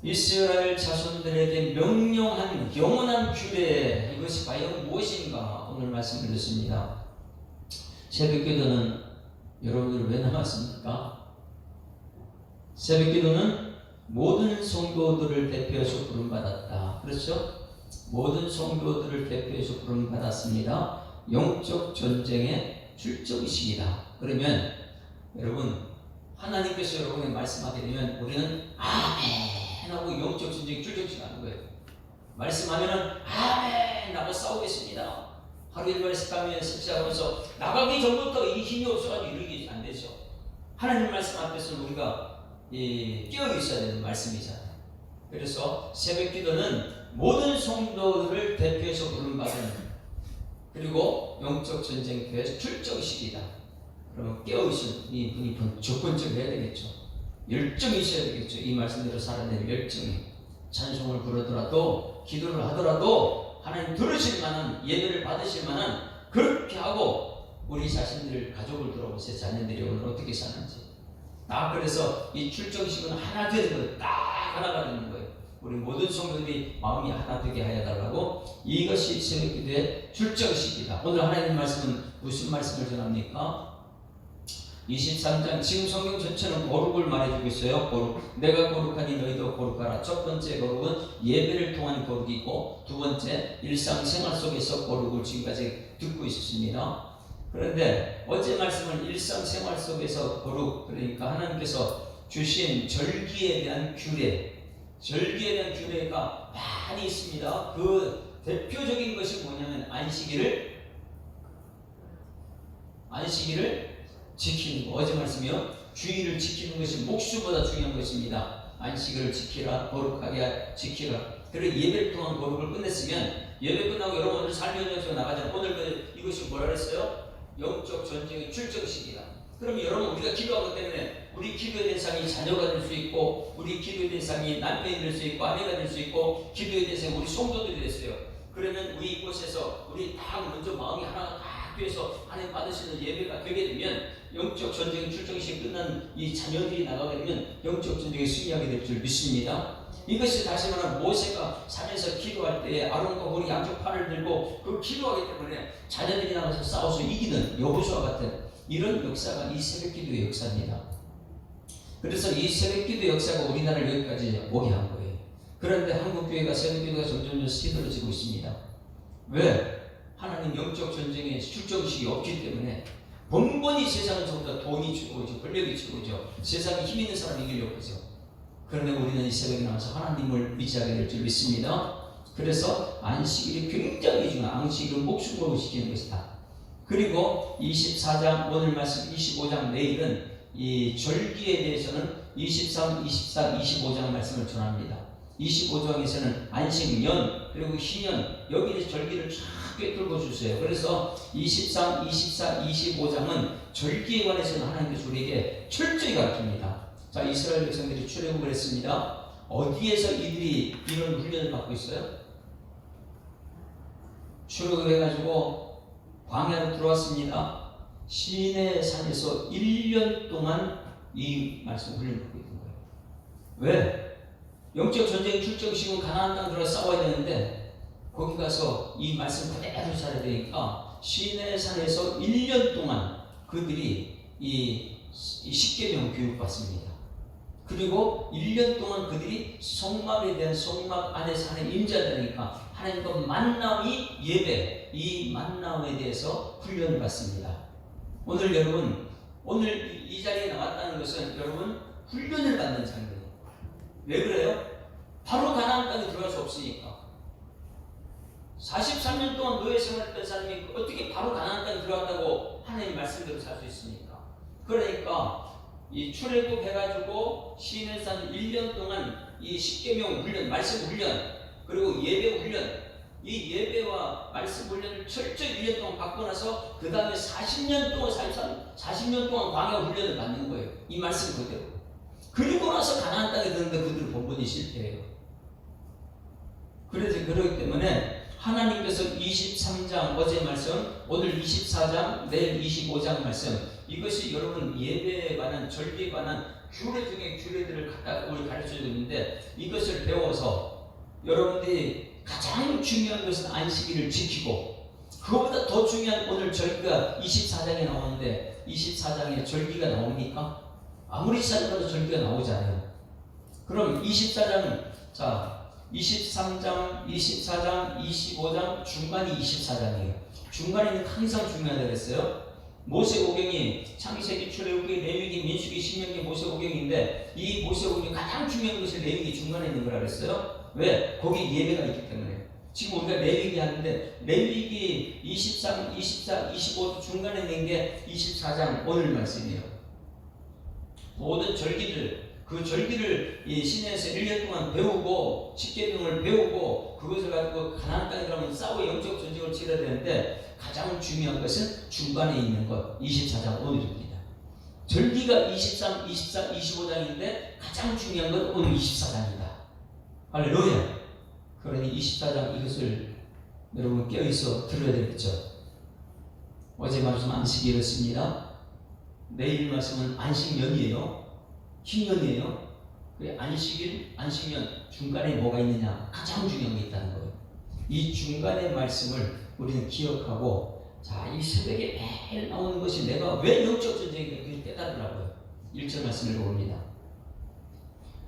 이스라엘 자손들에게 명령한 영원한 규례, 이것이 과연 무엇인가 오늘 말씀을 듣습니다. 새벽기도는 여러분들 왜 나왔습니까? 새벽기도는 모든 성도들을 대표해서 부름받았다. 그렇죠? 모든 성도들을 대표해서 부름받았습니다. 영적 전쟁의 출정식이다. 그러면 여러분, 하나님께서 여러분에게 말씀하게 되면 우리는 아멘 하고 영적 전쟁의 출정식 하는 거예요. 말씀하면은 아멘 하고 싸우겠습니다. 하루 일과를 시작하면서 시작하면서 나가기 전부터 이 힘이 없어가지고 이루기 안 되죠. 하나님 말씀 앞에서 우리가 깨어 있어야 되는 말씀이잖아요. 그래서 새벽 기도는 모든 성도들을 대표해서 부름받은, 그리고 영적 전쟁터의 출정식이다. 그러면 깨어있는 이 분이 조건적으로 해야 되겠죠. 열정이 있어야 되겠죠. 이 말씀대로 살아내는 열정이. 찬송을 부르더라도 기도를 하더라도 하나님 들으실 만한, 예배를 받으실 만한, 그렇게 하고 우리 자신들, 가족을 돌아보세요. 자녀들이 오늘 어떻게 사는지. 그래서 이 출정식은 하나 되는 거예요. 딱 하나가 되는 거예요. 우리 모든 성도들이 마음이 하나 되게 하여 달라고. 이것이 새벽기도의 출정식이다. 오늘 하나님 말씀은 무슨 말씀을 전합니까? 23장, 지금 성경 전체는 거룩을 말해주고 있어요. 거룩. 내가 거룩하니 너희도 거룩하라. 첫 번째 거룩은 예배를 통한 거룩이고, 두 번째 일상생활 속에서 거룩을 지금까지 듣고 있었습니다. 그런데 어제 말씀은 일상생활 속에서 거룩, 그러니까 하나님께서 주신 절기에 대한 규례, 절기에 대한 규례가 많이 있습니다. 그 대표적인 것이 뭐냐면 안식일을 지키는 거. 어제 말씀이요. 주일을 지키는 것이 목수보다 중요한 것입니다. 안식일을 지키라, 거룩하게 지키라. 그리고 예배를 통한 거룩을 끝냈으면, 예배 끝나고 여러분들 삶의 현장에서 나가잖아요. 오늘 이것이 뭐라 그랬어요? 영적 전쟁의 출정식이다. 그럼 여러분, 우리가 기도한 것 때문에 우리 기도의 대상이 자녀가 될 수 있고, 우리 기도의 대상이 남편이 될 수 있고, 아내가 될 수 있고, 기도의 대상이 우리 성도들이 됐어요. 그러면 우리 이곳에서 우리 다 먼저 마음이 하나가 다 돼서 하나님 받으시는 예배가 되게 되면, 영적 전쟁 출정식이 끝난 이 자녀들이 나가게 되면 영적 전쟁에 승리하게 될 줄 믿습니다. 이것이 다시 말하면 모세가 산에서 기도할 때에 아론과 홀이 양쪽 팔을 들고 그 기도하기 때문에 자녀들이 나가서 싸워서 이기는 여호수아 같은 이런 역사가 이 새벽기도의 역사입니다. 그래서 이 새벽기도 역사가 우리나라를 여기까지 오게 한 거예요. 그런데 한국교회가 새벽기도가 점점 시들어지고 있습니다. 왜? 하나님 영적 전쟁에 출정식이 없기 때문에. 번번이 세상은 전부 다 돈이 최고죠. 권력이 최고죠. 세상에 힘 있는 사람이 이기려고 하죠. 그런데 우리는 이 새벽에 나와서 하나님을 의지하게 될 줄 믿습니다. 그래서 안식일이 굉장히 중요한, 안식일은 목숨 걸고 지키는 것이다. 그리고 24장, 오늘 말씀 25장 내일은 이 절기에 대해서는 23, 24, 25장 말씀을 전합니다. 25장에서는 안식년, 그리고 희년, 여기에 절기를 쫙 꿰뚫고 주세요. 그래서 23, 24, 25장은 절기에 관해서는 하나님께서 우리에게 철저히 가르칩니다. 자, 이스라엘 백성들이 출애굽을 했습니다. 어디에서 이들이 이런 훈련을 받고 있어요? 출애굽해가지고 광야로 들어왔습니다. 시내 산에서 1년 동안 이 말씀 훈련을 받고 있는 거예요. 왜? 영적 전쟁 출정식은 가나안 땅 들어가 싸워야 되는데, 거기 가서 이 말씀 그대로 살아야 되니까 시내 산에서 1년 동안 그들이 이 십계명 교육받습니다. 그리고 1년 동안 그들이 성막에 대한, 성막 안에서 하나님 임재하다니까 하나님과 만남이 예배, 이 만남에 대해서 훈련을 받습니다. 오늘 여러분, 오늘 이 자리에 나왔다는 것은 여러분 훈련을 받는 장면이에요. 왜 그래요? 바로 가나안 땅에 들어갈 수 없으니까. 43년 동안 노예 생활했던 사람이 어떻게 바로 가나안 땅에 들어간다고 하나님 말씀대로 살 수 있습니까? 그러니까 이 출애굽 해가지고 시내산 1년 동안 이 십계명 훈련, 말씀 훈련, 그리고 예배 훈련, 이 예배와 말씀 훈련을 철저히 1년 동안 받고 나서 그 다음에 40년 동안 광야 훈련을 받는 거예요. 이 말씀 그대로. 그리고 나서 가나안 땅에 드는데 그들은 번번이 실패해요. 그래서 그렇기 때문에 하나님께서 23장 어제 말씀, 오늘 24장, 내일 25장 말씀, 이것이 여러분 예배에 관한, 절기에 관한 규례 중에 규례들을 갖다 우리 가르쳐주고 있는데 이것을 배워서 여러분들이 가장 중요한 것은 안식일을 지키고 그것보다 더 중요한 오늘 절기가 24장에 나오는데 24장에 절기가 나옵니까? 아무리 찾아봐도 절기가 나오지 않아요. 그럼 24장, 자 23장, 24장, 25장, 중간이 24장이에요. 중간에는 항상 중요하다고 했어요. 모세오경이 창세기, 출애굽기, 레위기, 민수기, 신명기, 모세오경인데 이 모세오경이 가장 중요한 것이 레위기 중간에 있는 거라고 했어요. 왜? 거기 예배가 있기 때문에. 지금 우리가 레위기 하는데 레위기 23, 24, 25 중간에 있는 게 24장 오늘 말씀이에요. 모든 절기들, 그 절기를 이 시내에서 1년 동안 배우고 십계명을 배우고 그것을 가지고 가나안 땅에 가면 싸워 영적 전쟁을 치러야 되는데 가장 중요한 것은 중간에 있는 것 24장 오늘입니다. 절기가 23, 24, 25장인데 가장 중요한 건 오늘 24장이다. 할렐루야. 그러니 24장 이것을 여러분 깨어있어 들어야 되겠죠. 어제 말씀 안식이 이렇습니다. 내일 말씀은 안식년이에요. 신년이에요. 그 안식일, 안식년 중간에 뭐가 있느냐 가장 중요한 게 있다는 거예요. 이 중간의 말씀을 우리는 기억하고 자, 이 새벽에 매일 나오는 것이 내가 왜 영적 전쟁인가 깨달으라고요. 1절 말씀을 읽어봅니다.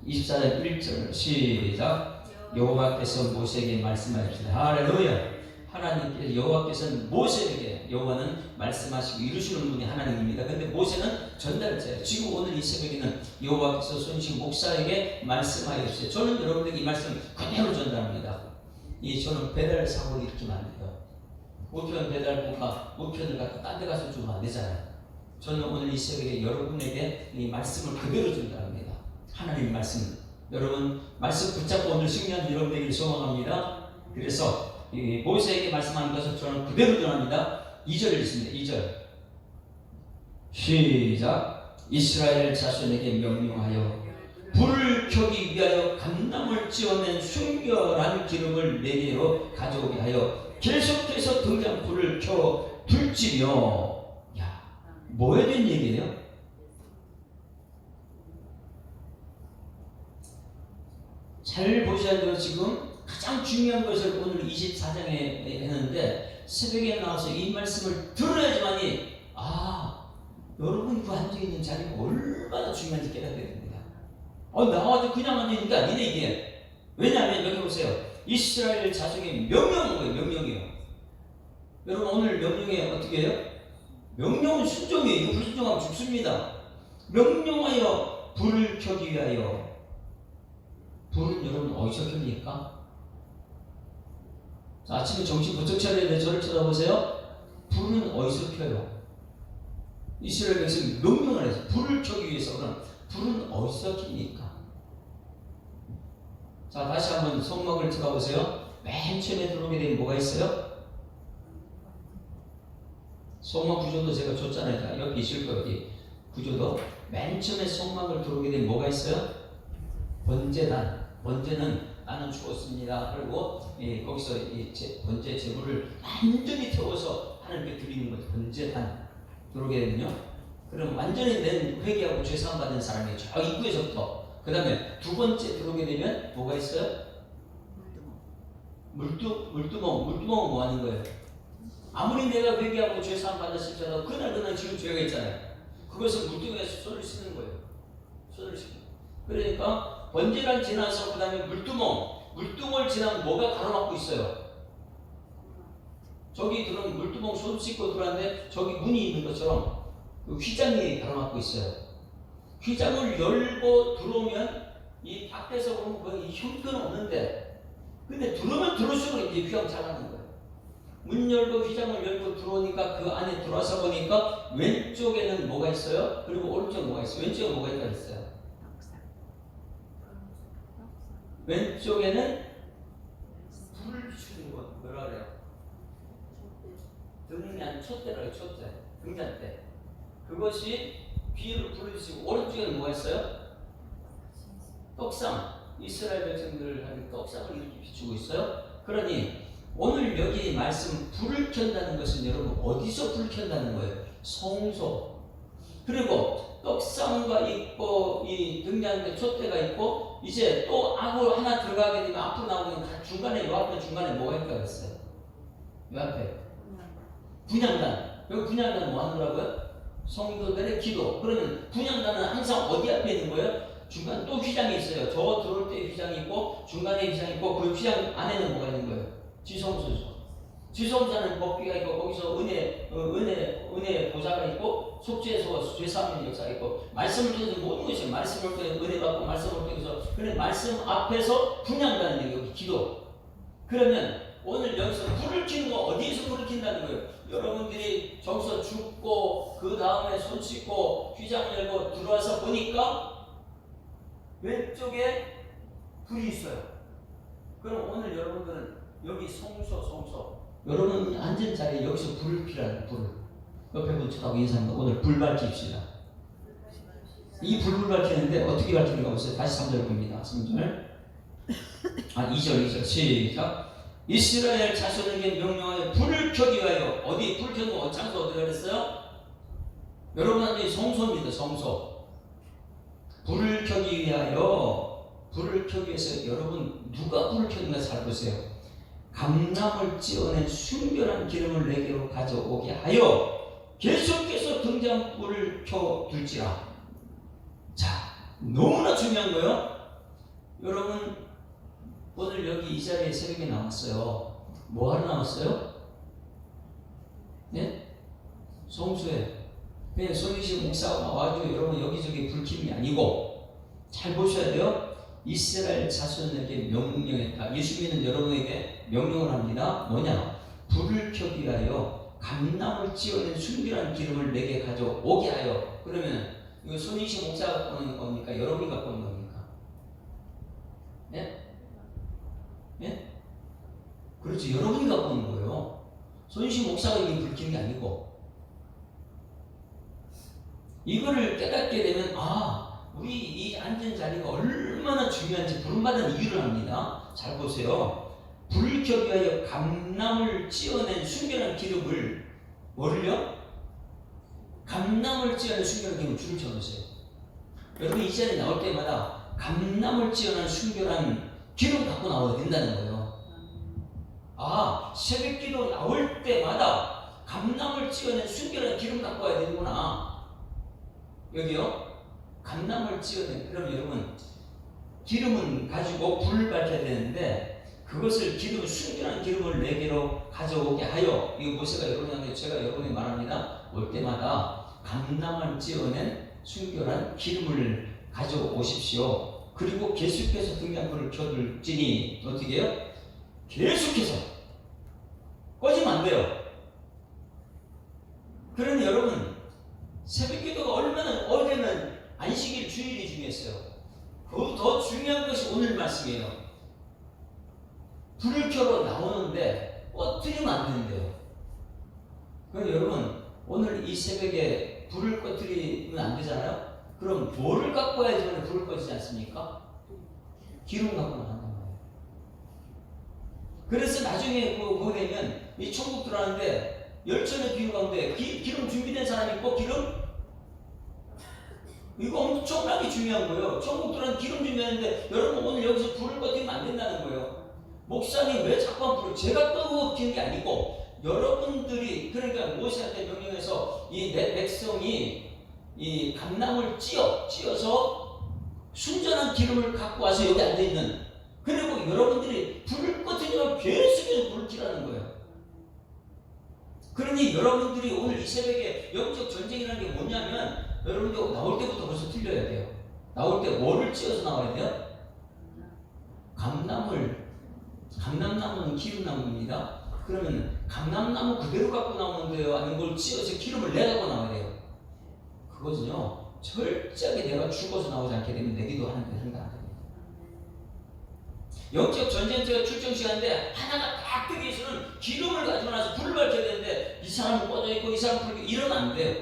24장 1절 시작. 여호와께서 모세에게 말씀하셨습니다. 할렐루야. 하나님께서 여호와께서는 모세에게, 여호와는 말씀하시고 이루시는 분이 하나님입니다. 근데 모세는 전달자예요. 지금 오늘 이 새벽에는 여호와께서 손식 목사에게 말씀하셨어요. 저는 여러분들에게 이 말씀을 그대로 전달합니다. 저는 배달 사고를 일으키면 안 돼요. 우편 배달부가 우편을 갖다 딴 데 가서 주면 안 되잖아요. 저는 오늘 이 새벽에 여러분에게 이 말씀을 그대로 전달합니다. 하나님 말씀. 여러분 말씀 붙잡고 오늘 승리한 여러분에게 소망합니다. 그래서 모세에게 말씀하는 것을 저는 그대로 전합니다. 2절을 읽습니다. 2절 시작. 이스라엘 자손에게 명령하여 불을 켜기 위하여 감람을 찌어낸 순결한 기름을 4개로 가져오게 하여 계속해서 등잔불을 켜 둘지며. 야, 뭐에 대한 얘기예요? 잘 보셔야 돼요. 지금 가장 중요한 것을 오늘 24장에 했는데 새벽에 나와서 이 말씀을 들어야지만이 여러분 그 앉아있는 자리가 얼마나 중요한지 깨닫게 됩니다. 나와도 그냥 앉으니까 니네 이게 왜냐하면 여기 보세요. 이스라엘 자손이 명령한 거예요. 명령이에요. 여러분 오늘 명령에 어떻게 해요? 명령은 순종이에요. 불순종하면 죽습니다. 명령하여 불을 켜기 위하여. 불은 여러분 어디서 켭니까? 아침에 정신 번쩍 차려야 되는데 저를 쳐다보세요. 불은 어디서 켜요? 이스라엘 백성이 명령을 해서 불을 켜기 위해서. 그럼 불은 어디서 켭니까? 자, 다시 한번 성막을 들어보세요. 맨 처음에 들어오게 되면 뭐가 있어요? 성막 구조도 제가 줬잖아요. 자, 여기 있을 거예요. 여기 구조도 맨 처음에 성막을 들어오게 되면 뭐가 있어요? 번제단. 번제는 나는 죽었습니다. 그리고 거기서 번제 제물을 완전히 태워서 하나님께 드리는 것. 번제단 들어오게 되면요. 그럼 완전히 낸 회개하고 죄사함 받은 사람이 저 입구에서부터. 그 다음에 두 번째 들어오게 되면 뭐가 있어요? 물두멍. 물두멍은 뭐 하는 거예요? 아무리 내가 회개하고 죄사함 받았을지라도 그날 지금 죄가 있잖아요. 그것은 물두멍에서 손을 씻는 거예요. 손을 씻는 거예요. 그러니까 번제를 지나서 그 다음에 물두멍을 지나면 뭐가 가로막고 있어요? 저기 들어오면 물두멍 손 씻고 들어왔는데 저기 문이 있는 것처럼 그 휘장이 가로막고 있어요. 휘장을 열고 들어오면 이 밖에서 보면 거의 형편은 없는데 근데 들어오면 들어올수록 이제 휘장 잘하는 거예요. 문 열고 휘장을 열고 들어오니까 그 안에 들어와서 보니까 왼쪽에는 뭐가 있어요? 그리고 오른쪽에 뭐가 있어요? 왼쪽에 뭐가 있다고 했어요? 왼쪽에는 불을 비추는 것, 뭐라 그래요? 등잔, 촛대라고 촛대, 등잔대. 그것이 귀를 불러주시고, 오른쪽에는 뭐가 있어요? 떡상. 이스라엘 백성들을 하는 떡상을 이렇게 비추고 있어요. 그러니 오늘 여기 말씀 불을 켠다는 것은 여러분 어디서 불을 켠다는 거예요? 성소. 그리고 떡상과 있고 이 등장하는 촛대가 있고 이제 또 악으로 하나 들어가게 되면 앞으로 나오면 중간에 요 앞에 중간에 뭐가 있다고 했어요? 요 앞에 분향단. 여기 분향단 뭐 하느라고요? 성도들의 기도. 그러면 분향단은 항상 어디 앞에 있는 거예요? 중간 또 휘장이 있어요. 저 들어올 때 휘장이 있고 중간에 휘장이 있고 그 휘장 안에는 뭐가 있는 거예요? 지성소죠. 지성소는 법궤가 있고 거기서 은혜 보좌가 있고 속죄소 죄사함의 역사가 있고 말씀을 통해서 모든 것이 말씀을 통해서 은혜 받고 말씀을 통해서 그래 말씀 앞에서 분향단이 여기 기도. 그러면 오늘 여기서 불을 켜는 거 어디에서 불을 켠다는 거예요? 여러분들이 저기서 죽고 그 다음에 손 씻고 휘장 열고 들어와서 보니까 왼쪽에 불이 있어요. 그럼 오늘 여러분들은 여기 성소 여러분 앉은 자리에 여기서 불을 피라는 불을 옆에 분 쳐다보고 인사합니다. 오늘 불 밝힙시다. 이 불을 밝히는데 어떻게 밝히는가 보세요. 다시 3절 봅니다. 3절 2절 시작. 이스라엘 자손에게 명령하여 불을 켜기 위하여 어디 불 켜는 거 장소 어디가 그랬어요? 여러분한테 성소입니다. 성소. 불을 켜기 위해서 여러분 누가 불을 켰는가 잘 보세요. 감람을 찌어낸 순결한 기름을 내게로 가져오게 하여 계속해서 등잔불을 켜둘지라. 자, 너무나 중요한 거예요. 여러분 오늘 여기 이 자리에 새벽에 나왔어요. 뭐하러 나왔어요? 네? 성수에 그냥 손희시 목사가 나와가지고 여러분 여기저기 불킴이 아니고 잘 보셔야 돼요. 이스라엘 자손에게 명령했다. 예수 믿는 여러분에게 명령을 합니다. 뭐냐? 불을 켜기 위하여 감람을 찌어낸 순결한 기름을 내게 가져오게 하여. 그러면 이거 손희시 목사가 갖고 오는 겁니까? 여러분이 갖고 오는 겁니까? 네? 네? 그렇지. 여러분이 갖고 오는 거예요. 손희시 목사가 이게 불킨 게 아니고. 이거를 깨닫게 되면 우리 이 앉은 자리가 얼마나 중요한지 부름받은 이유를 압니다. 잘 보세요. 불을 켜기 위하여 감람을 찌어낸 순결한 기름을 뭐를요? 감람을 찌어낸 순결한 기름을 줄을 쳐놓으세요. 여러분 이 자리에 나올 때마다 감람을 찌어낸 순결한 기름 갖고 나와야 된다는 거예요. 새벽기도 나올 때마다 감람을 찌어낸 순결한 기름 갖고 와야 되는구나. 여기요. 감람을 찌어낸. 그럼 여러분 기름은 가지고 불을 밝혀야 되는데 그것을 순결한 기름을 내게로 가져오게 하여. 이거 모세가 여러분한테 제가 여러분이 말합니다. 올 때마다 감람을 찌어낸 순결한 기름을 가져오십시오. 그리고 계속해서 등잔불을 켜둘지니 어떻게 해요? 계속해서 꺼지면 안 돼요. 그러니 여러분 새벽기도가 얼마나 어제는 안식일 주일이 중요했어요. 더 중요한 것이 오늘 말씀이에요. 불을 켜러 나오는데 꺼뜨리면 안 되는데요. 그럼 여러분 오늘 이 새벽에 불을 꺼뜨리면 안 되잖아요. 그럼 뭐를 갖고 와야지 불을 꺼지지 않습니까? 기름 갖고 나간단 말이에요. 그래서 나중에 그거 되면 이 천국 들어가는데 열천의 비유 가운데 기름 준비된 사람이 있고 기름 이거 엄청나게 중요한 거예요. 천국 들어가는 기름 준비하는데 여러분 오늘 여기서 불을 꺼뜨리면 안 된다는 거예요. 목사님 왜 자꾸 불을 제가 꺼뜨리는 게 아니고 여러분들이 그러니까 모세한테 명령해서 이 내 백성이 이 감람을 찌어서 순전한 기름을 갖고 와서 여기 앉아 있는. 그리고 여러분들이 불을 꺼뜨리면 계속해서 불을 켜라는 거예요. 그러니 여러분들이 오늘 이 새벽에 영적 전쟁이라는 게 뭐냐면 여러분들 나올 때부터 벌써 틀려야 돼요. 나올 때 뭐를 찌어서 나와야 돼요? 감람나무는 기름나무입니다. 그러면 감람나무 그대로 갖고 나오는데요? 아니면 뭘 찌어서 기름을 내갖고 나와야 돼요? 그것은요, 철저하게 내가 죽어서 나오지 않게 되면 내기도 하는데 한다 안 됩니다. 영적 전쟁터가 출정 시간인데 하나가 딱 뜨기 위해서는 기름을 가지고 나서 불을 밝혀야 되는데 이 사람은 꺼져 있고 이 사람은 불 이러면 안 돼요.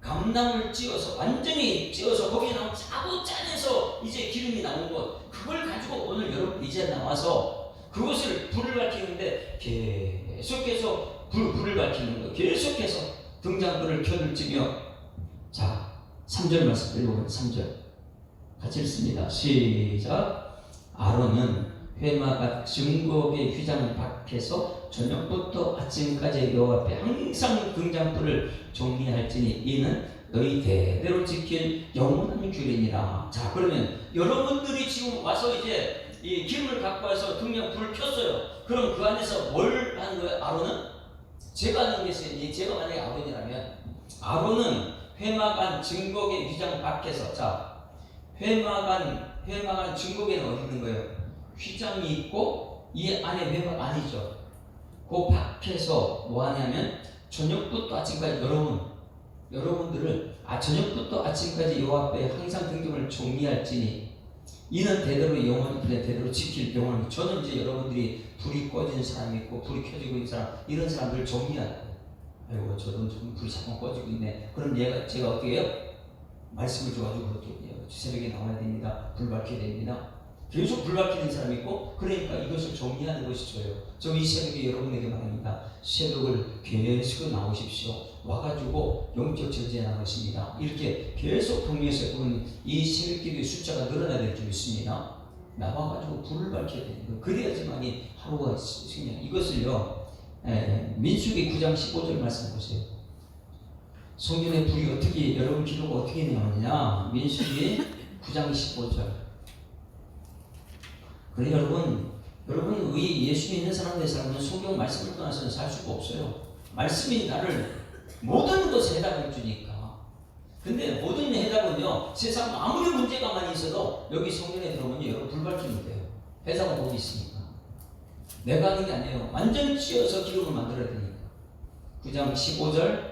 감람을 찌어서 완전히 찌어서 거기에 나온 짜고 짜내서 이제 기름이 나온 것 그걸 가지고 오늘 여러분 이제 나와서 그것을 불을 밝히는데 계속해서 불을 밝히는 거예요. 계속해서 등장불을 켜둘지며. 자, 3절 말씀 읽어보면 3절 같이 읽습니다. 시작. 아론은 회막과 증거의 휘장 밖에서 저녁부터 아침까지 여호와 앞에 항상 등장불을 정리할지니 이는 너희 대대로 지킬 영원한 규례니라. 자, 그러면 여러분들이 지금 와서 이제 이 기름을 갖고 와서 등장불을 켰어요. 그럼 그 안에서 뭘 하는 거예요? 아론은? 제가 하는 게 있어요. 제가 만약에 아론이라면, 아론은 회막 안 증거의 휘장 밖에서, 자, 회막 안 증거에는 어디 있는 거예요? 휘장이 있고 이 안에 회막 아니죠. 그 밖에서 뭐 하냐면 저녁부터 아침까지 여러분들을 저녁부터 아침까지 여호와 앞에 항상 등등을 정리할지니 이는 대대로 영원히 대대로 지킬 영원히. 저는 이제 여러분들이 불이 꺼지는 사람이 있고 불이 켜지고 있는 사람, 이런 사람들을 정리하는 거예요. 아이고 저는 좀 불이 잠깐 꺼지고 있네. 그럼 제가 어떻게 해요? 말씀을 줘가지고 그렇게 해요. 새벽에 나와야 됩니다. 불 밝혀야 됩니다. 계속 불 밝히는 사람이 있고, 그러니까 이것을 정리하는 것이 저예요. 저 이 새벽에 여러분에게 말합니다. 새벽을 계속 나오십시오. 와가지고 영적 전쟁에 나가십니다. 이렇게 계속 동료에서 보면 이 새벽 기도의 숫자가 늘어나야 될 줄 믿습니다. 나와가지고 불을 밝혀야 되는 거예요. 그래야지만이 하루가 생겨. 이것을요, 민수기 9장 15절 말씀 보세요. 성전의 불이 어떻게, 여러분 기도가 어떻게 나오느냐? 민수기 9장 15절. 그래 여러분 의 예수 믿는 사람들의 삶은 성경 말씀을 떠나서는 살 수가 없어요. 말씀이 나를 모든 것에 해답을 주니까. 근데 모든 해답은요, 세상 아무리 문제가 많이 있어도 여기 성경에 들어오면 여러분 불 밝히면 돼요. 해답은 거기 있으니까. 내가 하는 게 아니에요. 완전 씌어서 기록을 만들어야 되니까. 9장 15절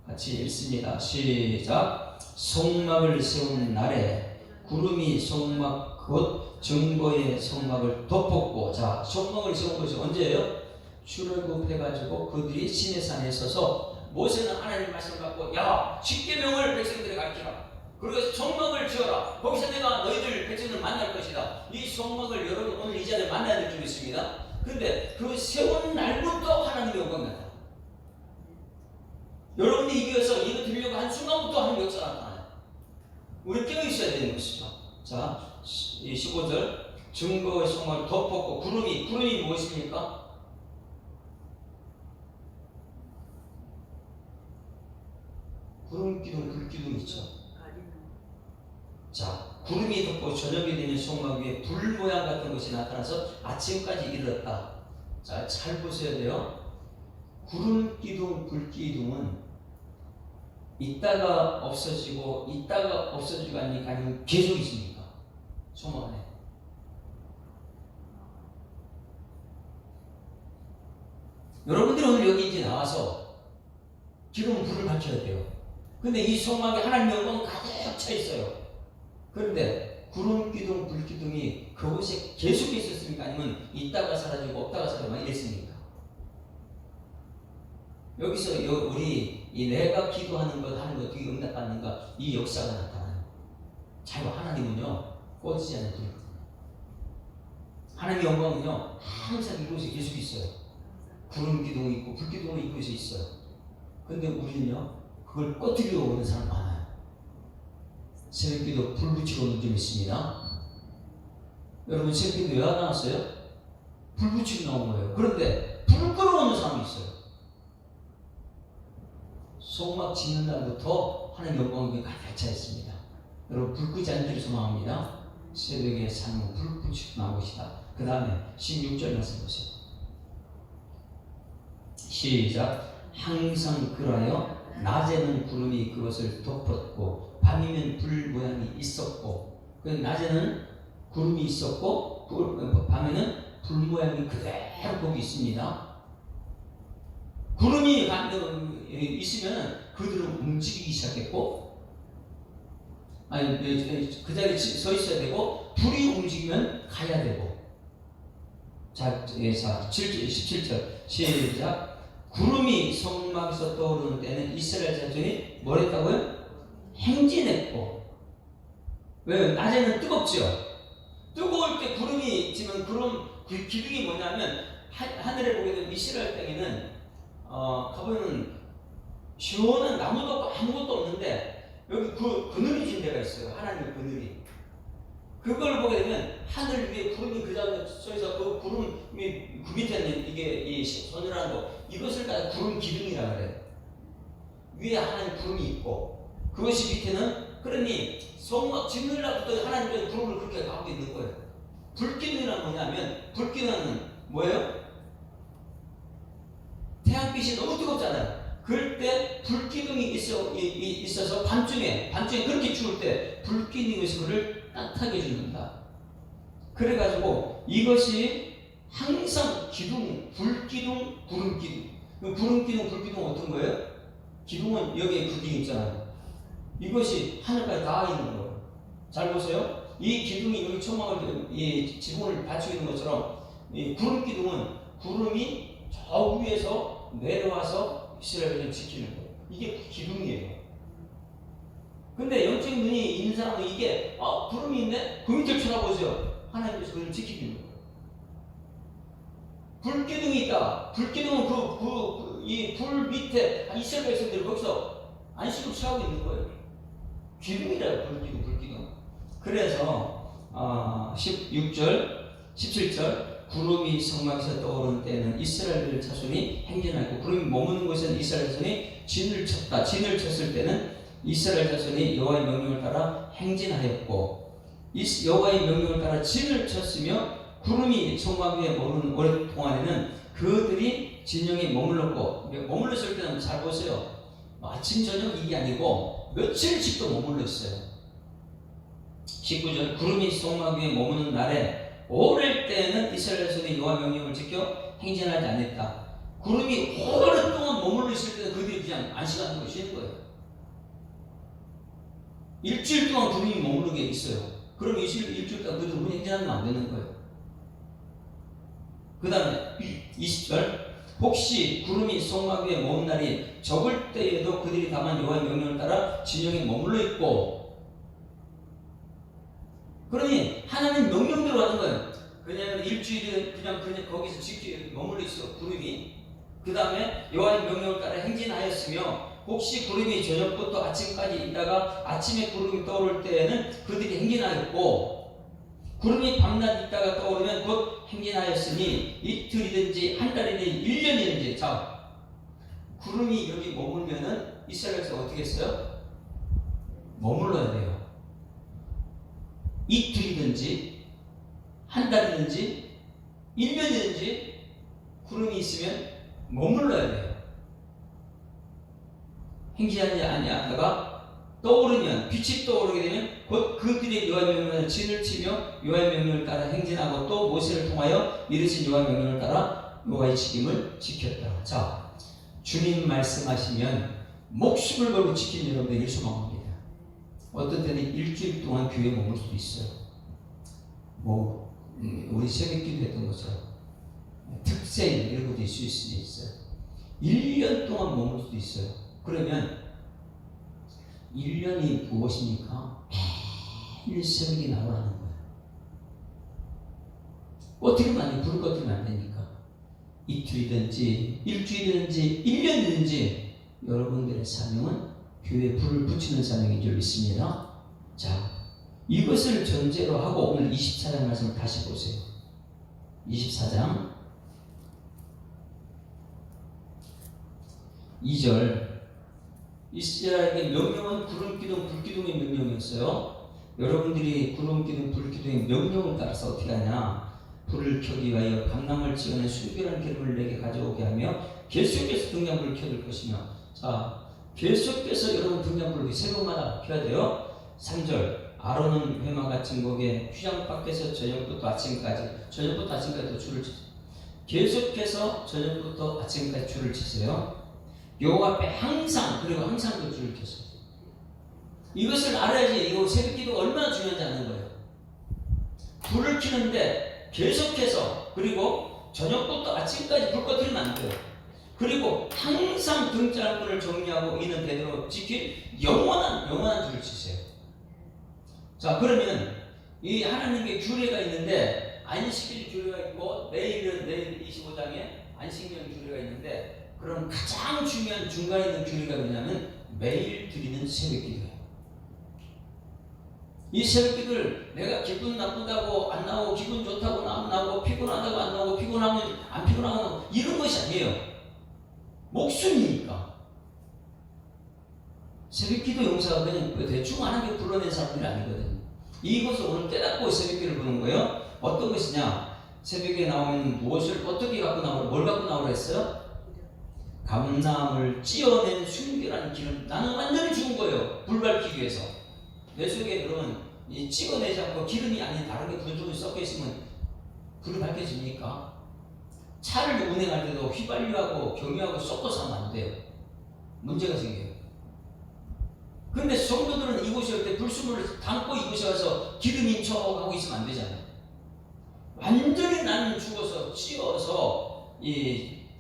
같이 읽습니다. 시작. 성막을 세우는 날에 구름이 성막 곧 증거의 성막을 덮었고. 자, 성막을 세운 것이 언제예요? 출애굽해가지고 그들이 시내산에 서서 모세는 하나님 말씀 갖고, 야, 십계명을 백성들에게 가르치라. 그리고 성막을 지어라. 거기서 내가 너희들 백성을 만날 것이다. 이 성막을 여러분 오늘 이 자리에 만나야 될 줄 있습니다. 근데 그 세운 날부터 하나님의 영광이 나타나. 여러분이 이거 들려고 한 순간부터 하나님의 역사가 나타나요. 우리 깨어 있어야 되는 것이죠. 자, 15절. 증거의 성막을 덮었고 구름이 무엇입니까? 구름 기둥, 불 기둥 있죠. 자, 구름이 덮고 저녁이 되면 성막 위에 불 모양 같은 것이 나타나서 아침까지 이르렀다. 자, 잘 보셔야 돼요. 구름 기둥, 불 기둥은 있다가 없어지고 아니면 계속 있습니까? 성막 안에. 여러분들이 오늘 여기 이제 나와서 기름 불을 밝혀야 돼요. 근데 이 성막에 하나님의 영광 가득 차 있어요. 그런데 구름 기둥, 불 기둥이 그곳에 계속 있었습니까? 아니면 있다가 사라지고 없다가 사라지고 이랬습니까? 여기서 우리 내가 기도하는 것 하는 것 어떻게 응답받는가, 이 역사가 나타나요. 잘 하나님은요 꺼지지 않는 분이거든요. 하나님의 영광은요 항상 이곳에 계속 있어요. 구름 기둥이 있고 불 기둥이 이곳에 있어요. 근데 우리는요 그걸 꺼뜨리러 오는 사람 많아요. 새벽기도 불 붙이러 오는 좀 있습니다. 여러분 새벽기도 왜 나왔어요? 불 붙이러 나온 거예요. 그런데 불 끌어오는 사람이 있어요. 성막 짓는 날부터 하나님의 영광이 가득 차 있습니다. 여러분 불 끄지 않기를 소망합니다. 새벽에 삶은 불 붙이러 나온 것이다. 그 다음에 16절 말씀 보세요. 시작. 항상 그러하여 낮에는 구름이 그것을 덮었고 밤이면 불 모양이 있었고. 낮에는 구름이 있었고 밤에는 불 모양이 그대로 거기 있습니다. 구름이 있으면 그들은 움직이기 시작했고, 그 자리에 서 있어야 되고, 불이 움직이면 가야 되고. 자, 17절 시작. 구름이 성막에서 떠오르는 때는 이스라엘 자손이 뭘 했다고요? 행진했고. 왜? 낮에는 뜨겁죠. 뜨거울 때 구름이 지금 그 기둥이 뭐냐면 하늘에 보게 되면 이스라엘 땅에는 가보면 시원한 나무도 없고 아무것도 없는데 여기 그늘이 진 데가 있어요. 하나님의 그늘이. 그걸 보게 되면 하늘 위에 구름이 그자리에서 그 구름이 그 밑에는 이게 이 서늘한 거 이것을 갖다 구름 기둥이라 그래요. 위에 하나님 구름이 있고 그것이 밑에는 그러니 성막 짓느라부터 하나님의 구름을 그렇게 갖고 있는 거예요. 불기둥이란 뭐냐면 불기둥은 뭐예요? 태양빛이 너무 뜨겁잖아요. 그럴 때 불기둥이 있어서 밤중에 그렇게 추울 때 불기둥에서 그를 따뜻하게 해준다. 그래가지고 이것이 항상 기둥, 불기둥, 구름기둥. 구름기둥, 불기둥 어떤 거예요? 기둥은 여기에 그 기둥 있잖아요. 이것이 하늘까지 닿아 있는 거예요. 잘 보세요. 이 기둥이 여기 초막을 이 지붕을 받치고 있는 것처럼 이 구름기둥은 구름이 저 위에서 내려와서 이스라엘을 지키는 거예요. 이게 기둥이에요. 근데 영적인 눈이 있는 사람은 이게 구름이 있네? 그 밑을 쳐다보세요. 하나님께서 그를 지키는 거예요. 불기둥이 있다. 불기둥은 이 불 밑에 이스라엘 백성들이 거기서 안식을 취하고 있는 거예요. 기둥이래요. 불기둥. 그래서 16절, 17절 구름이 성막에서 떠오르는 때에는 이스라엘 자손이 행진하고 구름이 머무는 곳에는 이스라엘 자손이 진을 쳤다. 진을 쳤을 때는 이스라엘 자손이 여호와의 명령을 따라 행진하였고 여호와의 명령을 따라 진을 쳤으며 구름이 성막 위에 머무는 오랫동안에는 그들이 진영에 머물렀고 머물렀을 때는 잘 보세요. 아침 저녁 이게 아니고 며칠씩도 머물렀어요. 19절 구름이 성막 위에 머무는 날에 오를 때에는 이스라엘 자손이 여호와 명령을 지켜 행진하지 않았다. 구름이 오랫동안 머물러 있을 때는 그들이 그냥 안식하는 거 쉬는 거예요. 일주일 동안 구름이 머무르게 있어요. 그럼 일주일 동안 그들은 행진하면 안 되는 거예요. 그 다음에 20절 혹시 구름이 성막 위에 머문 날이 적을 때에도 그들이 다만 여호와의 명령을 따라 진영에 머물러 있고 그러니 하나님 명령대로 하는 거예요. 그냥 일주일은 그냥 거기서 머물러 있어 구름이. 그 다음에 여호와의 명령을 따라 행진하였으며 혹시 구름이 저녁부터 아침까지 있다가 아침에 구름이 떠오를 때에는 그들이 행진하였고 구름이 밤낮 있다가 떠오르면 곧 행진하였으니 이틀이든지 한 달이든지 1년이든지 자 구름이 여기 머물면은 이스라엘에서 어떻게 했어요? 머물러야 돼요. 이틀이든지 한 달이든지 1년이든지 구름이 있으면 머물러야 돼요. 행진하지 아니하다가 떠오르면 빛이 떠오르게 되면 곧 그들이 여호와의 명령을 진을 치며 여호와의 명령을 따라 행진하고 또 모세를 통하여 이르신 여호와의 명령을 따라 여호와의 지킴을 지켰다. 자, 주님 말씀하시면 목숨을 걸고 지킨 여러분들에게 소망합니다. 어떤 때는 일주일 동안 교회에 머물 수도 있어요. 우리 새벽기도 했던 것처럼 특세일 이런 것도 있을 수도 있어요. 1년 동안 머물 수도 있어요. 그러면 1년이 무엇입니까? 매일 새벽이 나오라는 거예요. 어떻게 하면 불을 꺼뜨리면 안 되니까. 이틀이든지 일주일이든지 1년이든지 여러분들의 사명은 교회에 불을 붙이는 사명인 줄 믿습니다. 자, 이것을 전제로 하고 오늘 24장 말씀을 다시 보세요. 24장 2절 이스라엘에게 명령은 구름기둥, 불기둥의 명령이었어요. 여러분들이 구름기둥, 불기둥의 명령을 따라서 어떻게 하냐? 불을 켜기 위하여 감람을 찍어낸 순결한 기름을 내게 가져오게 하며 계속해서 등잔불을 켜줄 것이며 자, 계속해서 여러분 등잔불을 새벽마다 켜야 돼요. 3절 아론은 회막과 증거에 휘장 밖에서 저녁부터 아침까지 또 줄을 치세요. 계속해서 저녁부터 아침까지 줄을 치세요. 여호와 앞에 항상 또 줄을 켰어요. 이것을 알아야지 이거 새벽기도가 얼마나 중요한지 아는 거예요. 불을 켜는데 계속해서 그리고 저녁부터 아침까지 불 꺼뜨리면 안 돼요. 그리고 항상 등잔불을 정리하고 이는 대대로 지킬 영원한 줄을 치세요. 자, 그러면 이 하나님께 규례가 있는데 안식일 규례가 있고 내일 25장에 안식일 규례가 있는데 그럼 가장 중요한 중간에 있는 기도가 뭐냐면 매일 드리는 새벽 기도예요. 이 새벽 기도를 내가 기분 나쁜다고 안 나오고 기분 좋다고 안 나오고 피곤하다고 안 나오고 피곤하면 안 피곤하고 이런 것이 아니에요. 목숨이니까. 새벽 기도 용사가 그냥 대충 안 하게 불러낸 사람들이 아니거든요. 이것을 오늘 깨닫고 새벽 기도를 부는 거예요. 어떤 것이냐? 새벽에 나오면 무엇을 어떻게 갖고 나오고 뭘 갖고 나오라 했어요? 감람을 찧어낸 순결한 기름. 나는 완전히 죽은 거예요. 불 밝히기 위해서. 내 속에 그러면 찍어내지 않고 기름이 아닌 다른 게 부족이 섞여 있으면 불이 밝혀집니까? 차를 운행할 때도 휘발유하고 경유하고 섞어서 하면 안 돼요. 문제가 생겨요. 그런데 성도들은 이곳에 올 때 불순물을 담고 이곳에 와서 기름인 척하고 있으면 안 되잖아요. 완전히 나는 죽어서 찌어서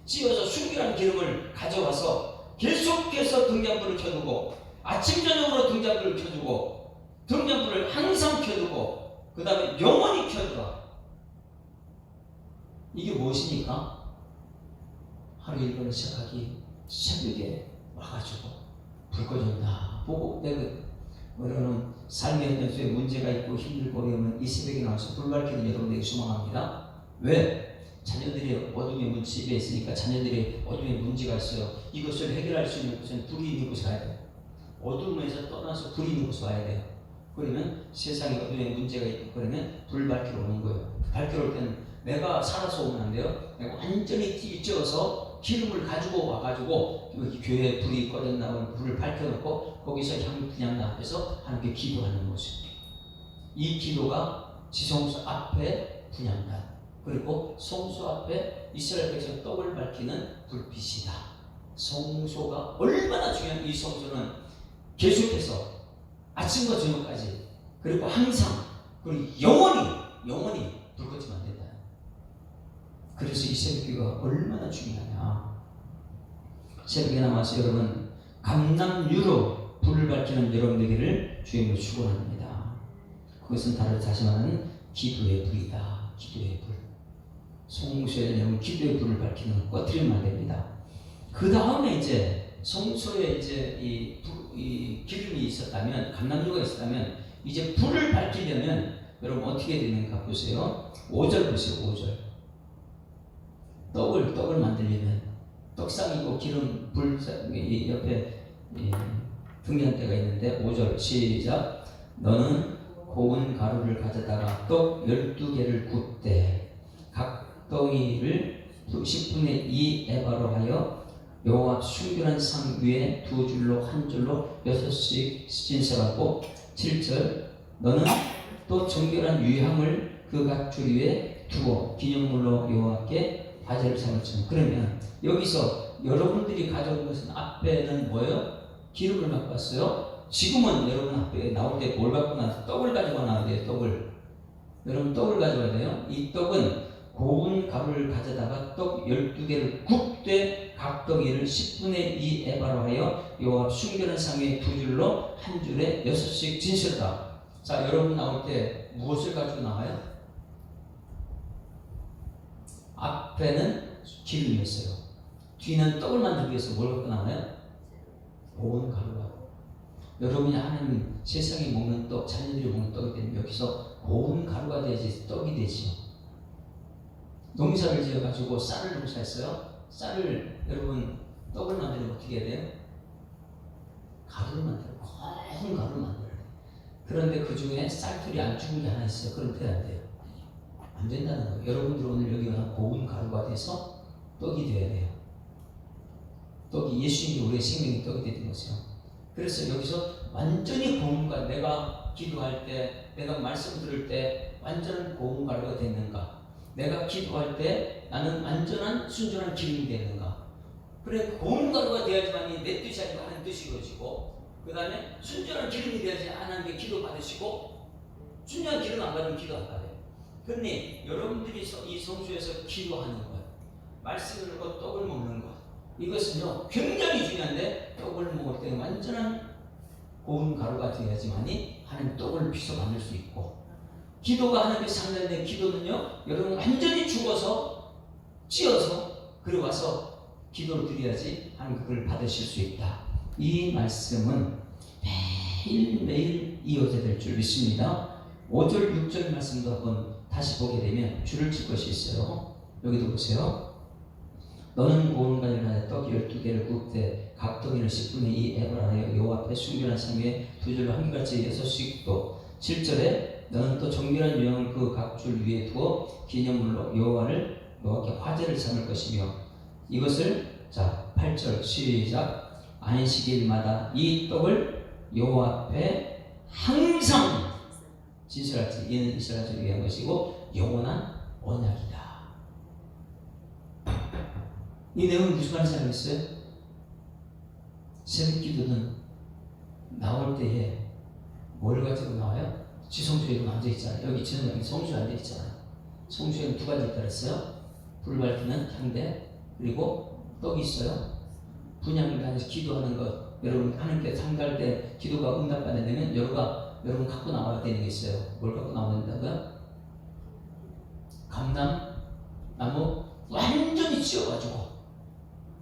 순결한 기름을 가져와서 계속해서 등잔불을 켜두고 아침 저녁으로 등잔불을 켜두고 등잔불을 항상 켜두고 그 다음에 영원히 켜두라. 이게 무엇입니까? 하루 일과를 시작하기 새벽에 와가지고 불 꺼졌나 보고 내가 우리는 삶의 현수에 문제가 있고 힘들고 어려우면 이 새벽에 나와서 불 밝히는 여러분에게 소망합니다. 왜? 자녀들이 어둠의 집에 있으니까 자녀들이 어둠의 문제가 있어요. 이것을 해결할 수 있는 곳은 불이 있는 곳에 가야 돼요. 어둠에서 떠나서 불이 있는 곳에 와야 돼요. 그러면 세상에 어둠의 문제가 있고 그러면 불 밝히러 오는 거예요. 밝히러 올 때는 내가 살아서 오면 안 돼요. 내가 완전히 찌어서 기름을 가지고 와가지고 여기 교회에 불이 꺼졌나 하면 불을 밝혀놓고 거기서 분향단 앞에서 하나님께 기도하는 모습. 이 기도가 지성소 앞에 분향단 그리고 성소 앞에 이스라엘 백성 떡을 밝히는 불빛이다. 성소가 얼마나 중요한 이 성소는 계속해서 아침과 저녁까지 그리고 항상 그리고 영원히 불 꺼지면 안 된다. 그래서 이 새벽기가 얼마나 중요하냐. 새벽에 남아서 여러분 감람유로 불을 밝히는 여러분 되기를 주님으로 축원합니다. 그것은 다시 말하는 기도의 불이다. 기도의 불. 성소에 여러분 기도의 불을 밝히는 꺼뜨리면 안 됩니다. 그 다음에 이제 성소에 이제 이 기름이 있었다면 감람유가 있었다면 이제 불을 밝히려면 여러분 어떻게 되는가 보세요. 5절 보세요. 5절. 떡을 만들려면 떡상이고 기름 불 옆에 등잔대가 있는데 5절 시작. 너는 고운 가루를 가져다가 떡 12개를 굽되 각 덩이를 10분의 2 에바로 하여 여호와 순결한 상 위에 2줄로 한 줄로 6씩 진설하고 7절. 너는 또 정결한 유향을 그 각 줄 위에 두어 기념물로 여호와께 화제를 삼을지니. 그러면 여기서 여러분들이 가져온 것은 앞에는 뭐예요? 기름을 갖고 왔어요. 지금은 여러분 앞에 나올 때 뭘 갖고 나서 떡을 가지고 나와야 돼요. 여러분 떡을 가져와야 돼요. 이 떡은 고운 가루를 가져다가 떡 12개를 굽되 각 덩이를 10분의 2 에바로 하여 여호와 순결한 상에 2줄로 한 줄에 6씩 진실하다. 자, 여러분 나올 때 무엇을 가지고 나와요? 앞에는 기름이었어요. 뒤는 떡을 만들기 위해서 뭘 갖고 나와요? 고운 가루가. 여러분이 하는 세상에 먹는 떡, 자녀들이 먹는 떡이 되면 여기서 고운 가루가 돼야지 떡이 되지요. 농사를 지어가지고 쌀을 농사했어요. 쌀을 여러분 떡을 만들면 어떻게 해야 돼요? 가루를 만들어요. 고운 가루를 만들어요. 그런데 그 중에 쌀틀이 안 죽은 게 하나 있어요. 그럼 돼야 안 돼요? 안 된다는 거예요. 여러분들 오늘 여기 와서 고운 가루가 돼서 떡이 돼야 돼요. 떡이 예수님이 우리의 생명의 떡이 되는 것이요. 그래서 여기서 완전히 고운 가루, 내가 기도할 때, 내가 말씀 들을 때 완전한 고운 가루가 됐는가? 내가 기도할 때 나는 완전한 순전한 기름이 되는가? 그래, 고운 가루가 돼야지만 내 뜻이 아니고 하나님 뜻이 이루어지고, 그 다음에 순전한 기름이 돼야지 하나님께 기도 받으시고, 순전한 기름 안 받으면 기도 안 받아요. 그런데 여러분들이 이 성소에서 기도하는 것, 말씀을 듣고 떡을 먹는 것, 이것은요 굉장히 중요한데, 떡을 먹을 때는 완전한 고운 가루가 되어야지만이 하나님 떡을 비서 만들 수 있고, 기도가 하나님께 상달된 기도는요 여러분 완전히 죽어서 찌어서 그리고 와서 기도를 드려야지 하나님 그걸 받으실 수 있다. 이 말씀은 매일매일 이어져야 될 줄 믿습니다. 5절 6절 말씀도 한번 다시 보게 되면 줄을 칠 것이 있어요. 여기도 보세요. 너는 고운 가지를 떡 12개를 굽되 각 떡이는 10분의 2 에바를 하여 여호와 앞에 순결한 상에 두 줄로 한결같이 6씩도 7절에 너는 또 정결한 유형을 그 각 줄 위에 두어 기념물로 여호와께 화제를 삼을 것이며 이것을 자 8절 시작 안식일마다 이 떡을 여호와 앞에 항상 진실할지 이는 이스라엘을 위한 것이고 영원한 언약이다. 이 내용을 무슨 사람이 있어요? 새벽 기도는 나올 때에 뭘 가지고 나와요? 지성소에도 앉아있잖아요. 여기 성소에 앉아있잖아요. 성소에는 두 가지 있다 그랬어요. 불 밝히는 향대 그리고 떡이 있어요. 분향을 다해서 기도하는 것. 여러분 하나님께 상달할 때 기도가 응답받으면 여러분 갖고 나와야 되는 게 있어요. 뭘 갖고 나와야 된다고요? 감람나무 완전히 찧어가지고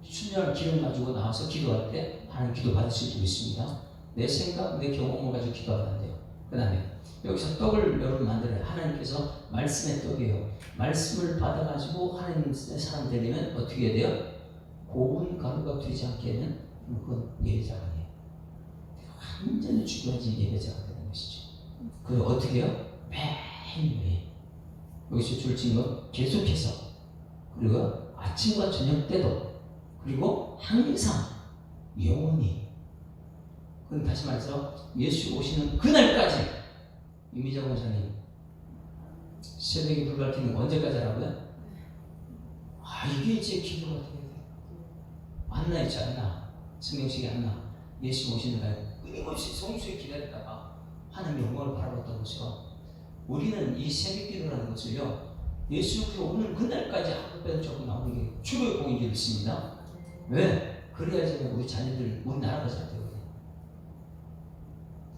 순혈 기름 가지고 나와서 기도할 때 하나님 기도 받으실 수 있습니다. 내 생각, 내 경험을 가지고 기도하면 안 돼요. 그 다음에 여기서 떡을 여러분 만들어요. 하나님께서 말씀의 떡이에요. 말씀을 받아가지고 하나님의 사람 되려면 어떻게 해야 돼요? 고운 가루가 되지 않게는 그건 예배자가 아니에요. 완전히 죽어야지 예배자가 되는 것이죠. 그걸 어떻게 해요? 매일매일 여기서 줄친 것 계속해서 그리고 아침과 저녁 때도 그리고 항상 영원히 그럼 다시 말해서 예수 오시는 그날까지 이미자 권사님 새벽에 불 밝히는 거 언제까지 하라고요? 이게 제 기도가 돼야 돼. 안나 있지 않나? 성경식이 안나 예수 오시는 날 끊임없이 성수에 기다리다가 하나님의 영광을 바라봤던 것이요. 우리는 이 새벽 기도라는 것을요 예수께서 오는 그날까지 하루 빼도 조금 나오는 게 최고의 복인 줄 믿습니다. 왜? 그래야지 우리 자녀들, 우리 나라가 잘 되거든요.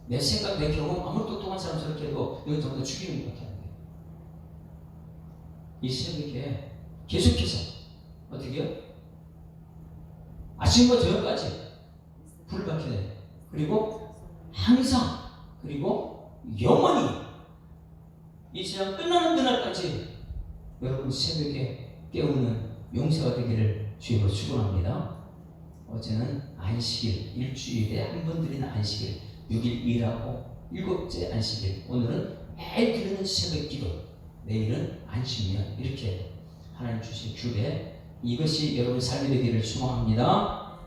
내 생각, 내 경험, 아무리 똑똑한 사람 저렇게 해도 이건 전부 다 죽이는 것밖에 안 돼요. 이 새벽에 계속해서 어떻게 해요? 아침과 저녁까지 불을 밝히네. 그리고 항상 그리고 영원히 이 세상 끝나는 그날까지 여러분 새벽에 깨우는 용사가 되기를 주님으로 축원합니다. 어제는 안식일, 일주일에 한 번 드리는 안식일, 6일 일하고 7째 안식일. 오늘은 매일 드리는 새벽 기도, 내일은 안식년. 이렇게 하나님 주신 주례, 이것이 여러분 삶이 되기를 축원합니다.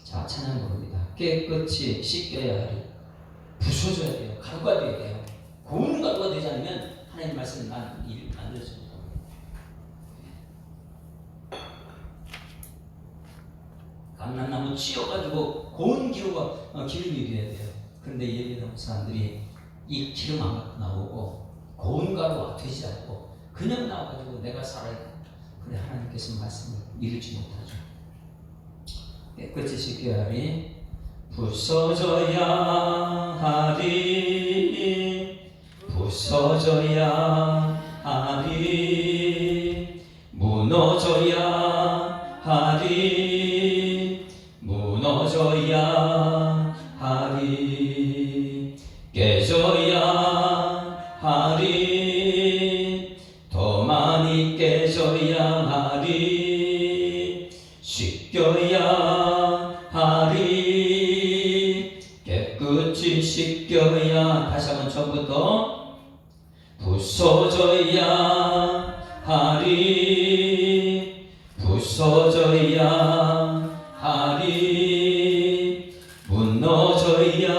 자, 찬양 부릅니다. 깨끗이 씻겨야 하리. 부서져야 돼요. 가루가 되어야 돼요. 고운 가루가 되지 않으면 하나님 말씀을 만들어줍니다. 감람나무 찧어가지고 고운 기름이 되어야 돼요. 그런데 예배당 사람들이 이 기름 안 갖고 나오고 고운 가루가 되지 않고 그냥 나와가지고 내가 살아야 돼. 그래 하나님께서 말씀을 이루지 못하죠. 깨끗이 씻겨야 하리. 부서져야 하리. 부서져야 하리. 무너져야 하리. 무너져야 하리. 깨져야 하리. 더 많이 깨져야 하리. 씻겨야 하리. 깨끗이 씻겨야. 다시 한번 처음부터. 부서져야 하리. 부서져야 하리. 무너져야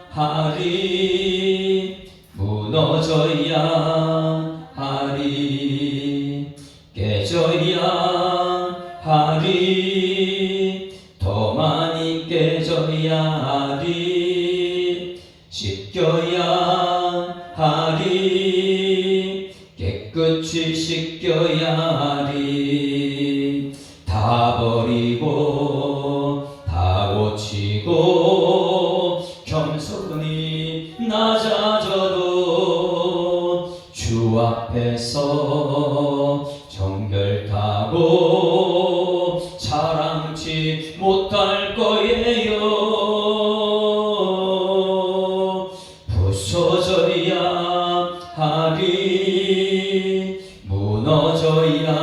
하리. 무너져야 하리. 깨져야 하리. 더 많이 깨져야 하리. 씻겨야 하리. 깨끗이 씻겨야 하리. 다 버리고 다 고치고 겸손히 낮아져도 주 앞에서 정결타고 하리 무너져야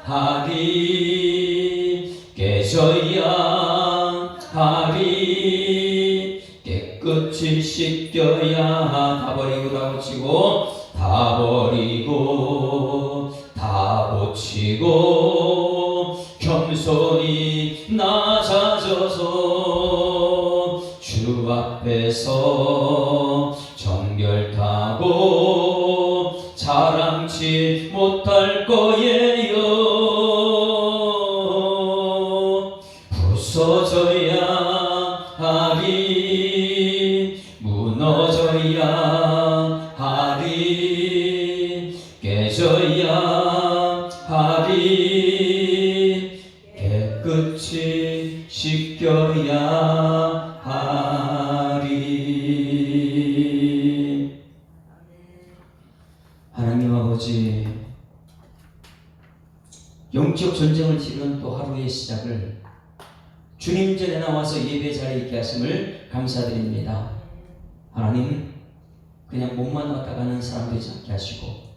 하리 깨져야 하리 깨끗이 씻겨야 다 버리고 다 고치고 다 버리고 다 고치고 겸손히 낮아져서 주 앞에서 정결타고 자랑치 못할 거예요. 부서져야 하리 무너져야 하리 깨져야 하리 깨끗이 씻겨야 하리. 하나님 아버지, 영적 전쟁을 치르는 또 하루의 시작을 주님 전에 나와서 예배 자리에 있게 하심을 감사드립니다. 하나님, 그냥 몸만 왔다 가는 사람 되지 않게 하시고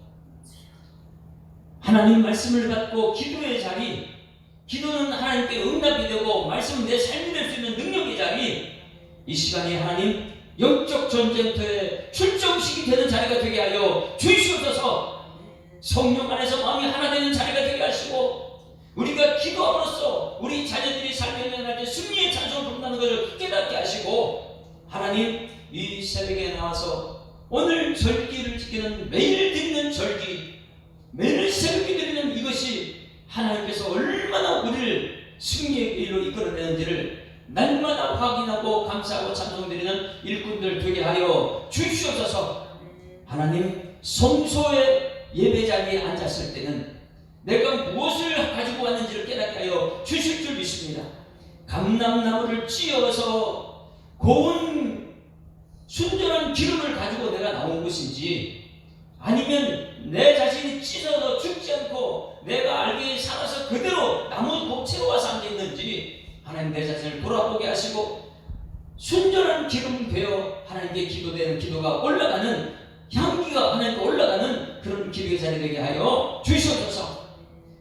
하나님 말씀을 받고 기도의 자리, 기도는 하나님께 응답이 되고 말씀은 내 삶이 될 수 있는 능력의 자리, 이 시간에 하나님 영적 전쟁터에 출정식이 되는 자리가 되게 하여 주시옵소서. 성령 안에서 마음이 하나 되는 자리가 되게 하시고 우리가 기도함으로써 우리 자녀들이 삶에 있는 승리의 찬송을 부른다는 것을 깨닫게 하시고 하나님, 이 새벽에 나와서 오늘 절기를 지키는 매일 드리는 절기, 매일 새벽에 드리는 이것이 하나님께서 얼마나 우리를 승리의 길로 이끌어내는지를 날마다 확인하고 감사하고 찬송드리는 일꾼들 되게 하여 주시옵소서. 하나님, 성소의 예배 자리에 앉았을 때는 내가 무엇을 가지고 왔는지를 깨닫게 하여 주실 줄 믿습니다. 감람나무를 찧어서 고운 순전한 기름을 가지고 내가 나온 것인지, 아니면 내 자신이 찢어서 죽지 않고 내가 알기에 살아서 그대로 나무 곡체로 와서 앉아있는지 하나님 내 자신을 돌아보게 하시고 순전한 기름 되어 하나님께 기도되는 기도가 올라가는, 향기가 하나님께 올라가는 그런 기도의 자리 되게 하여 주시옵소서.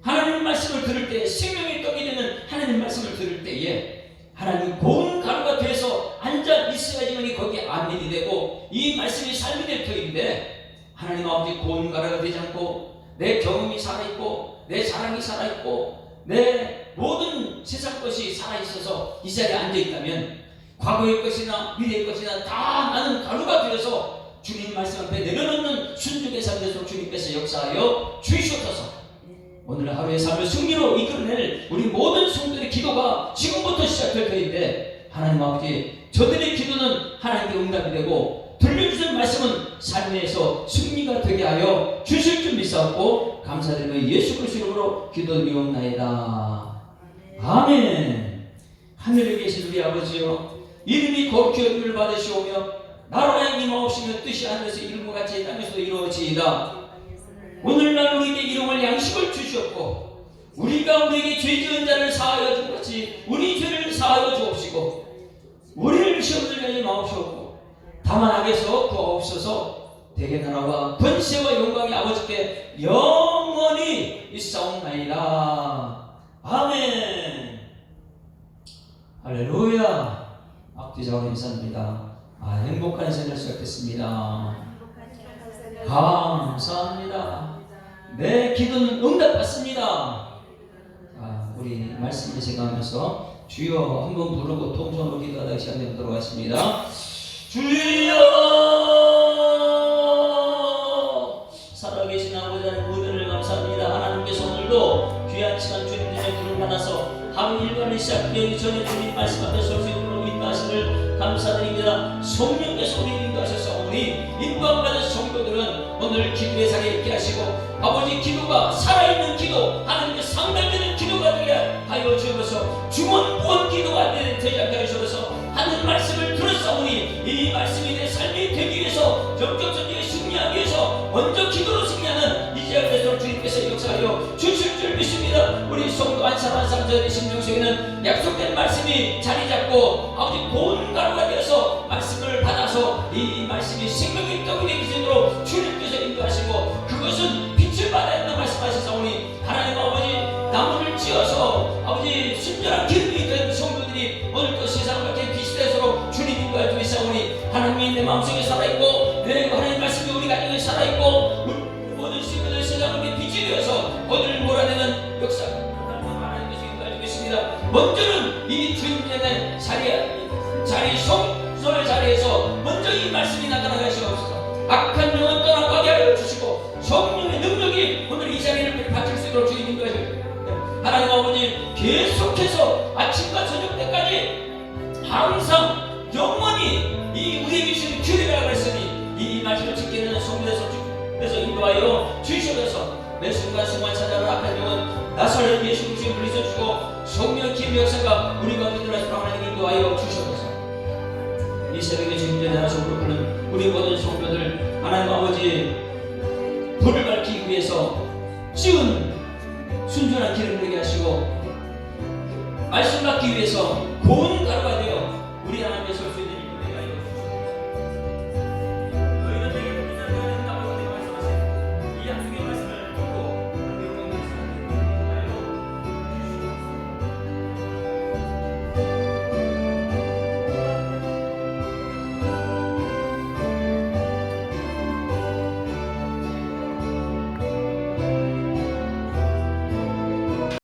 하나님 말씀을 들을 때, 생명의 떡이 되는 하나님 말씀을 들을 때에 하나님 고운 가루가 되어서 앉아 있어야지만 거기에 아멘이 되고 이 말씀이 삶이 될 터인데, 하나님 아버지, 고운 가루가 되지 않고 내 경험이 살아있고 내 자랑이 살아있고 내 모든 세상 것이 살아있어서 이 자리에 앉아있다면 과거의 것이나 미래의 것이나 다 나는 가루가 되어서 주님 말씀 앞에 내려놓는 순종의 삶 되도록 주님께서 역사하여 주시옵소서. 오늘 하루의 삶을 승리로 이끌어낼 우리 모든 성도들의 기도가 지금부터 시작될 터인데, 하나님 아버지, 저들의 기도는 하나님께 응답이 되고 들려주신 말씀은 삶에서 승리가 되게 하여 주실 줄 믿사옵고 감사드리며 예수 그리스도 이름으로 기도드리옵나이다. 아멘. 하늘에 계신 우리 아버지여, 이름이 거룩히 여김을 받으시오며 나라의 임하옵시며 뜻이 하늘에서 이룬 것 같이 땅에서도 이루어지이다. 오늘날 우리에게 일용할 양식을 주시옵고 우리가 우리에게 죄 지은 자를 사하여 준 같이 우리 죄를 사하여 주옵시고 우리를 시험 들게 하지 마옵시옵고 다만 악에서 구하옵소서. 대개 나라와 권세와 영광이 아버지께 영원히 있사옵나이다. 아멘. 할렐루야. 앞뒤자와 감사합니다. 행복한 생활 시작됐습니다. 감사합니다. 내 기도는 응답받습니다. 우리 말씀을 생각하면서 주여 한번 부르고 통성으로 기도하다 시작해보도록 하겠습니다. 주여, 살아계신 아버지 하나님 은혜를 감사합니다. 하나님께서 오늘도 귀한 시간 주님의 부름을 받아서 하루 일과를 시작되기 전에 주님 말씀 앞에 설 수 있도록 인도하심을 감사드립니다. 성령께서 우리 인도하셔서 우리 인도받은 성도들은 오늘 기도의 자리에 있게 하시고 아버지, 기도가 살아있는 기도, 하나님께 상달되는 기도가 되게 하여 주셔서 주문부원 기도가 되지 않게 하셔서 하는 말씀을 들었사오니 이 말씀이 내 삶이 되기 위해서 영적 전쟁에 승리하기 위해서 먼저 기도로 승리하는 이 자리에 대해서 주님께서 역사하여 주실 줄 믿습니다. 우리 성도 한 사람 한 사람 저의 심령 속에는 약속된 말씀이 자리 잡고 아버지 고운 가루가 되어서 말씀을 받아서 이 말씀이 생명의 떡이 되기 전으로 주님 먼저는 이 주님의 자리 성소의 자리에서 먼저 이 말씀이 나타나게 하시옵소서. 악한 영은 떠나가게 하여 주시고 성령의 능력이 오늘 이 자리를 바칠 수 있도록 주님 인도하시옵소서. 하나님 아버지, 계속해서 아침과 저녁 때까지 항상 영원히 이 우리에게 주신 규례라고 했으니 이 말씀을 지키는 성도에서 인도하여 주시옵소서. 매 순간 찾아오는 악한 영은 나사렛 예수 그리스도의 물리쳐주시고 성령 기름 역사가 우리 가운데 들어와서 하나님 인도하여 주시옵소서. 이 새벽에 주님께 나서 부르는 우리 모든 성도들 하나님 아버지 불을 밝히기 위해서 지은 순전한 기름 되게 하시고 말씀 받기 위해서 고운